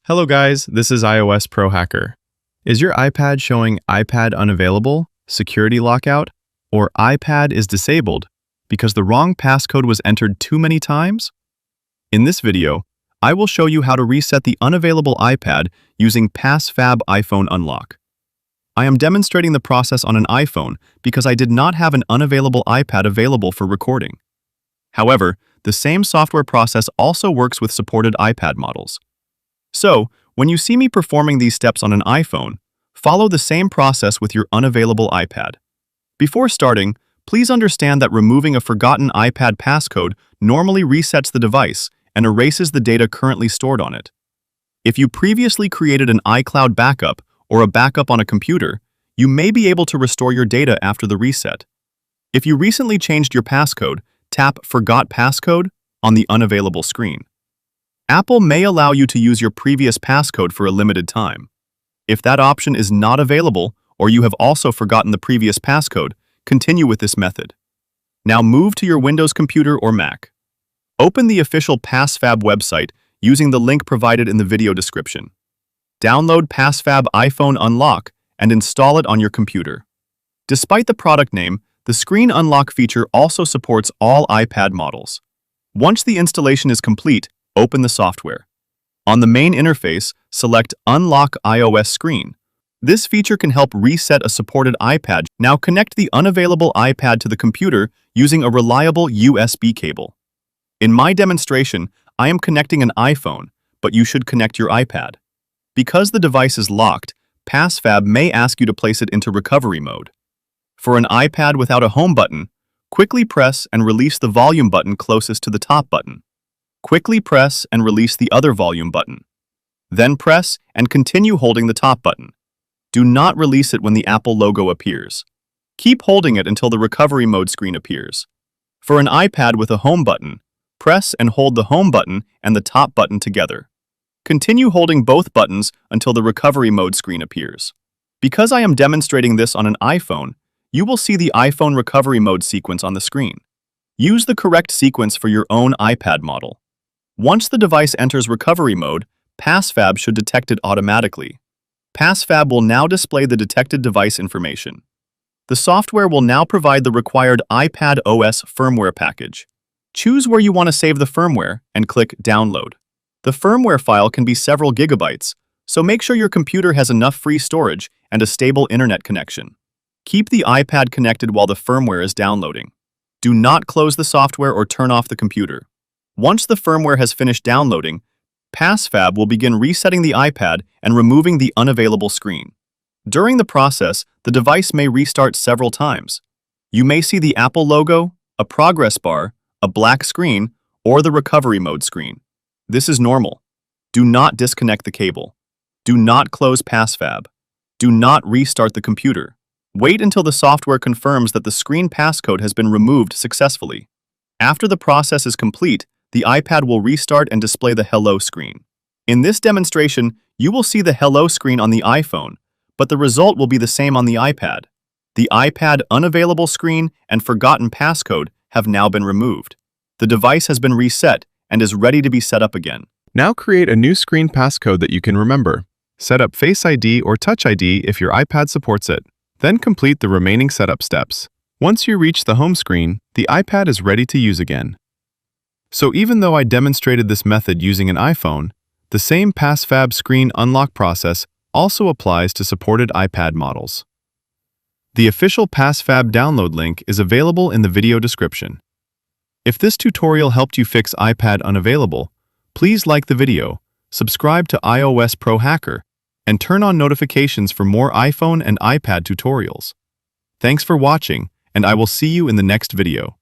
Hello guys, this is iOS Pro Hacker. Is your iPad showing iPad unavailable, security lockout, or iPad is disabled because the wrong passcode was entered too many times? In this video, I will show you how to reset the unavailable iPad using PassFab iPhone Unlock. I am demonstrating the process on an iPhone because I did not have an unavailable iPad available for recording. However, the same software process also works with supported iPad models. So, when you see me performing these steps on an iPhone, follow the same process with your unavailable iPad. Before starting, please understand that removing a forgotten iPad passcode normally resets the device and erases the data currently stored on it. If you previously created an iCloud backup or a backup on a computer, you may be able to restore your data after the reset. If you recently changed your passcode, tap Forgot Passcode on the unavailable screen. Apple may allow you to use your previous passcode for a limited time. If that option is not available, or you have also forgotten the previous passcode, continue with this method. Now move to your Windows computer or Mac. Open the official PassFab website using the link provided in the video description. Download PassFab iPhone Unlock and install it on your computer. Despite the product name, the screen unlock feature also supports all iPad models. Once the installation is complete, open the software. On the main interface, select Unlock iOS Screen. This feature can help reset a supported iPad. Now connect the unavailable iPad to the computer using a reliable USB cable. In my demonstration, I am connecting an iPhone, but you should connect your iPad. Because the device is locked, PassFab may ask you to place it into recovery mode. For an iPad without a home button, quickly press and release the volume button closest to the top button. Quickly press and release the other volume button. Then press and continue holding the top button. Do not release it when the Apple logo appears. Keep holding it until the recovery mode screen appears. For an iPad with a home button, press and hold the home button and the top button together. Continue holding both buttons until the recovery mode screen appears. Because I am demonstrating this on an iPhone, you will see the iPhone recovery mode sequence on the screen. Use the correct sequence for your own iPad model. Once the device enters recovery mode, PassFab should detect it automatically. PassFab will now display the detected device information. The software will now provide the required iPad OS firmware package. Choose where you want to save the firmware and click Download. The firmware file can be several gigabytes, so make sure your computer has enough free storage and a stable internet connection. Keep the iPad connected while the firmware is downloading. Do not close the software or turn off the computer. Once the firmware has finished downloading, PassFab will begin resetting the iPad and removing the unavailable screen. During the process, the device may restart several times. You may see the Apple logo, a progress bar, a black screen, or the recovery mode screen. This is normal. Do not disconnect the cable. Do not close PassFab. Do not restart the computer. Wait until the software confirms that the screen passcode has been removed successfully. After the process is complete, the iPad will restart and display the Hello screen. In this demonstration, you will see the Hello screen on the iPhone, but the result will be the same on the iPad. The iPad unavailable screen and forgotten passcode have now been removed. The device has been reset and is ready to be set up again. Now create a new screen passcode that you can remember. Set up Face ID or Touch ID if your iPad supports it. Then complete the remaining setup steps. Once you reach the home screen, the iPad is ready to use again. So even though I demonstrated this method using an iPhone, the same PassFab screen unlock process also applies to supported iPad models. The official PassFab download link is available in the video description. If this tutorial helped you fix iPad unavailable, please like the video, subscribe to iOS Pro Hacker, and turn on notifications for more iPhone and iPad tutorials. Thanks for watching, and I will see you in the next video.